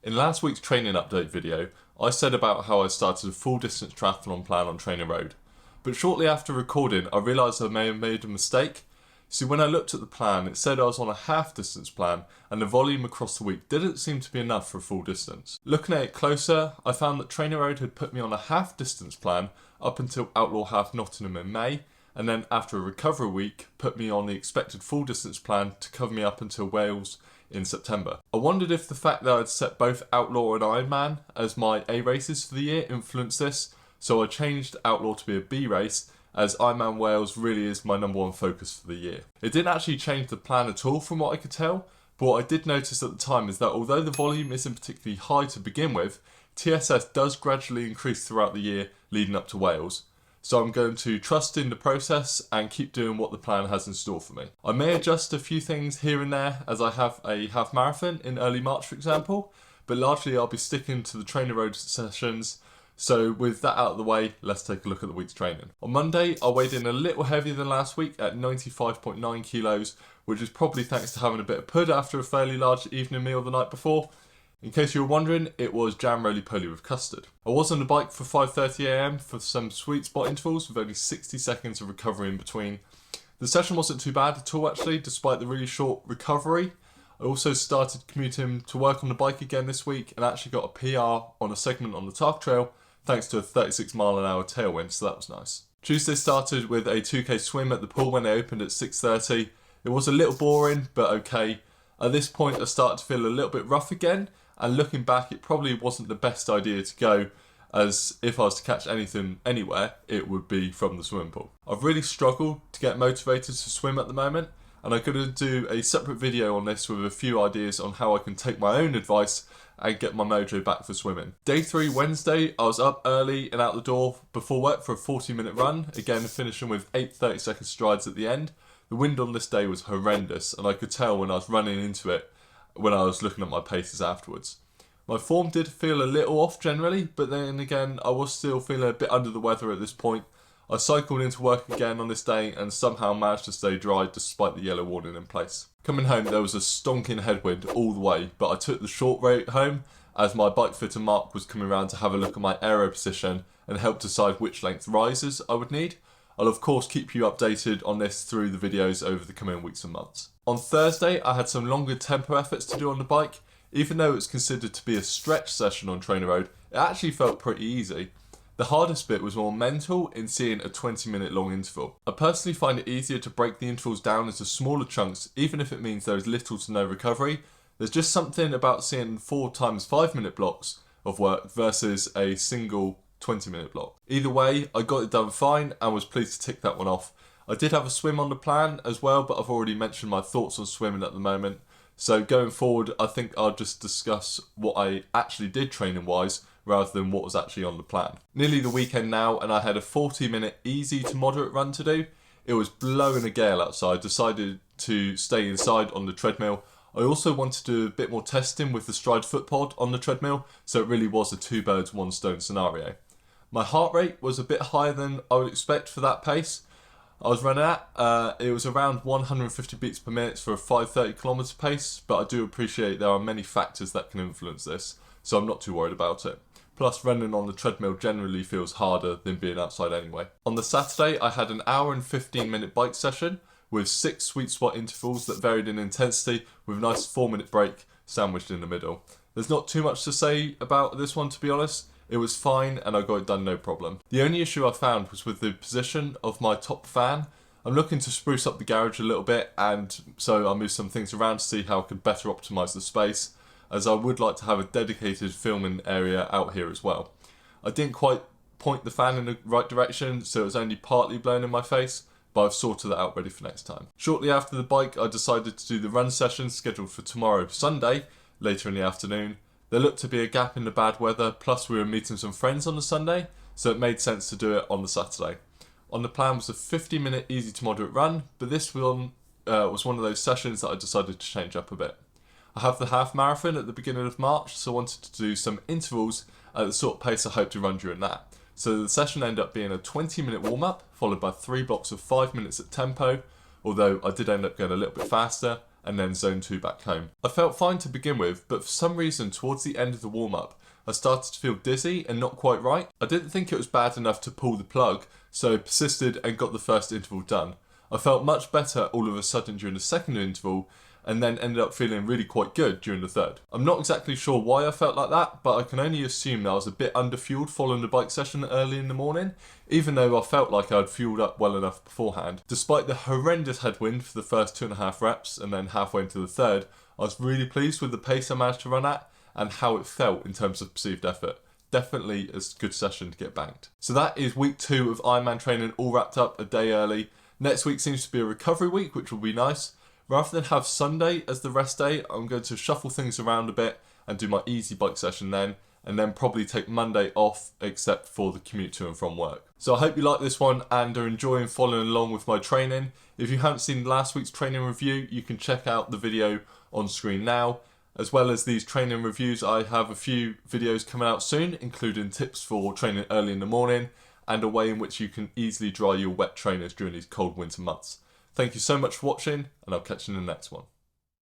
In last week's training update video, I said about how I started a full distance triathlon plan on Trainer Road, but shortly after recording I realised I may have made a mistake. See, when I looked at the plan, it said I was on a half distance plan and the volume across the week didn't seem to be enough for a full distance. Looking at it closer, I found that Trainer Road had put me on a half distance plan up until Outlaw Half Nottingham in May, and then after a recovery week put me on the expected full distance plan to cover me up until Wales in September. I wondered if the fact that I'd set both Outlaw and Ironman as my A races for the year influenced this, so I changed Outlaw to be a B race, as Ironman Wales really is my number one focus for the year. It didn't actually change the plan at all from what I could tell, but what I did notice at the time is that although the volume isn't particularly high to begin with, TSS does gradually increase throughout the year leading up to Wales. So I'm going to trust in the process and keep doing what the plan has in store for me. I may adjust a few things here and there as I have a half marathon in early March, for example, but largely I'll be sticking to the Trainer Road sessions. So with that out of the way, let's take a look at the week's training. On Monday, I weighed in a little heavier than last week at 95.9 kilos, which is probably thanks to having a bit of pud after a fairly large evening meal the night before. In case you were wondering, it was jam roly-poly with custard. I was on the bike for 5:30 AM for some sweet spot intervals with only 60 seconds of recovery in between. The session wasn't too bad at all actually, despite the really short recovery. I also started commuting to work on the bike again this week and actually got a PR on a segment on the Tark Trail thanks to a 36-mile-an-hour tailwind, so that was nice. Tuesday started with a 2k swim at the pool when they opened at 6:30. It was a little boring, but okay. At this point I started to feel a little bit rough again, and looking back it probably wasn't the best idea to go, as if I was to catch anything anywhere it would be from the swimming pool. I've really struggled to get motivated to swim at the moment, and I'm going to do a separate video on this with a few ideas on how I can take my own advice and get my mojo back for swimming. Day 3 Wednesday, I was up early and out the door before work for a 40-minute run, again finishing with 8 30-second strides at the end. The wind on this day was horrendous and I could tell when I was running into it when I was looking at my paces afterwards. My form did feel a little off generally, but then again I was still feeling a bit under the weather at this point. I cycled into work again on this day and somehow managed to stay dry despite the yellow warning in place. Coming home there was a stonking headwind all the way, but I took the short route home as my bike fitter Mark was coming around to have a look at my aero position and help decide which length risers I would need. I'll of course keep you updated on this through the videos over the coming weeks and months. On Thursday I had some longer tempo efforts to do on the bike. Even though it's considered to be a stretch session on Trainer Road, it actually felt pretty easy. The hardest bit was more mental in seeing a 20-minute long interval. I personally find it easier to break the intervals down into smaller chunks, even if it means there is little to no recovery. There's just something about seeing 4 times 5-minute blocks of work versus a single 20-minute block. Either way, I got it done fine and was pleased to tick that one off. I did have a swim on the plan as well, but I've already mentioned my thoughts on swimming at the moment. So going forward, I think I'll just discuss what I actually did training-wise rather than what was actually on the plan. Nearly the weekend now, and I had a 40-minute easy to moderate run to do. It was blowing a gale outside, decided to stay inside on the treadmill. I also wanted to do a bit more testing with the Stride foot pod on the treadmill, so it really was a 2 birds 1 stone scenario. My heart rate was a bit higher than I would expect for that pace I was running at. It was around 150 beats per minute for a 5:30 kilometre pace, but I do appreciate there are many factors that can influence this, so I'm not too worried about it. Plus, running on the treadmill generally feels harder than being outside anyway. On the Saturday, I had an hour and 15-minute bike session with 6 sweet spot intervals that varied in intensity with a nice 4-minute break sandwiched in the middle. There's not too much to say about this one, to be honest. It was fine and I got it done no problem. The only issue I found was with the position of my top fan. I'm looking to spruce up the garage a little bit, and so I moved some things around to see how I could better optimise the space, as I would like to have a dedicated filming area out here as well. I didn't quite point the fan in the right direction, so it was only partly blown in my face, but I've sorted that out ready for next time. Shortly after the bike, I decided to do the run session scheduled for tomorrow, Sunday, later in the afternoon. There looked to be a gap in the bad weather, plus we were meeting some friends on the Sunday, so it made sense to do it on the Saturday. On the plan was a 50-minute easy to moderate run, but this one was one of those sessions that I decided to change up a bit. I have the half marathon at the beginning of March, so I wanted to do some intervals at the sort of pace I hope to run during that. So the session ended up being a 20-minute warm-up, followed by 3 blocks of 5 minutes at tempo, although I did end up going a little bit faster, and then zone 2 back home. I felt fine to begin with, but for some reason towards the end of the warm-up, I started to feel dizzy and not quite right. I didn't think it was bad enough to pull the plug, so I persisted and got the first interval done. I felt much better all of a sudden during the second interval, and then ended up feeling really quite good during the third. I'm not exactly sure why I felt like that, but I can only assume that I was a bit underfueled following the bike session early in the morning, even though I felt like I'd fueled up well enough beforehand. Despite the horrendous headwind for the first 2.5 reps and then halfway into the third, I was really pleased with the pace I managed to run at and how it felt in terms of perceived effort. Definitely a good session to get banked. So that is week 2 of Ironman training all wrapped up a day early. Next week seems to be a recovery week, which will be nice. Rather than have Sunday as the rest day, I'm going to shuffle things around a bit and do my easy bike session then, and then probably take Monday off except for the commute to and from work. So I hope you like this one and are enjoying following along with my training. If you haven't seen last week's training review, you can check out the video on screen now. As well as these training reviews, I have a few videos coming out soon, including tips for training early in the morning and a way in which you can easily dry your wet trainers during these cold winter months. Thank you so much for watching, and I'll catch you in the next one.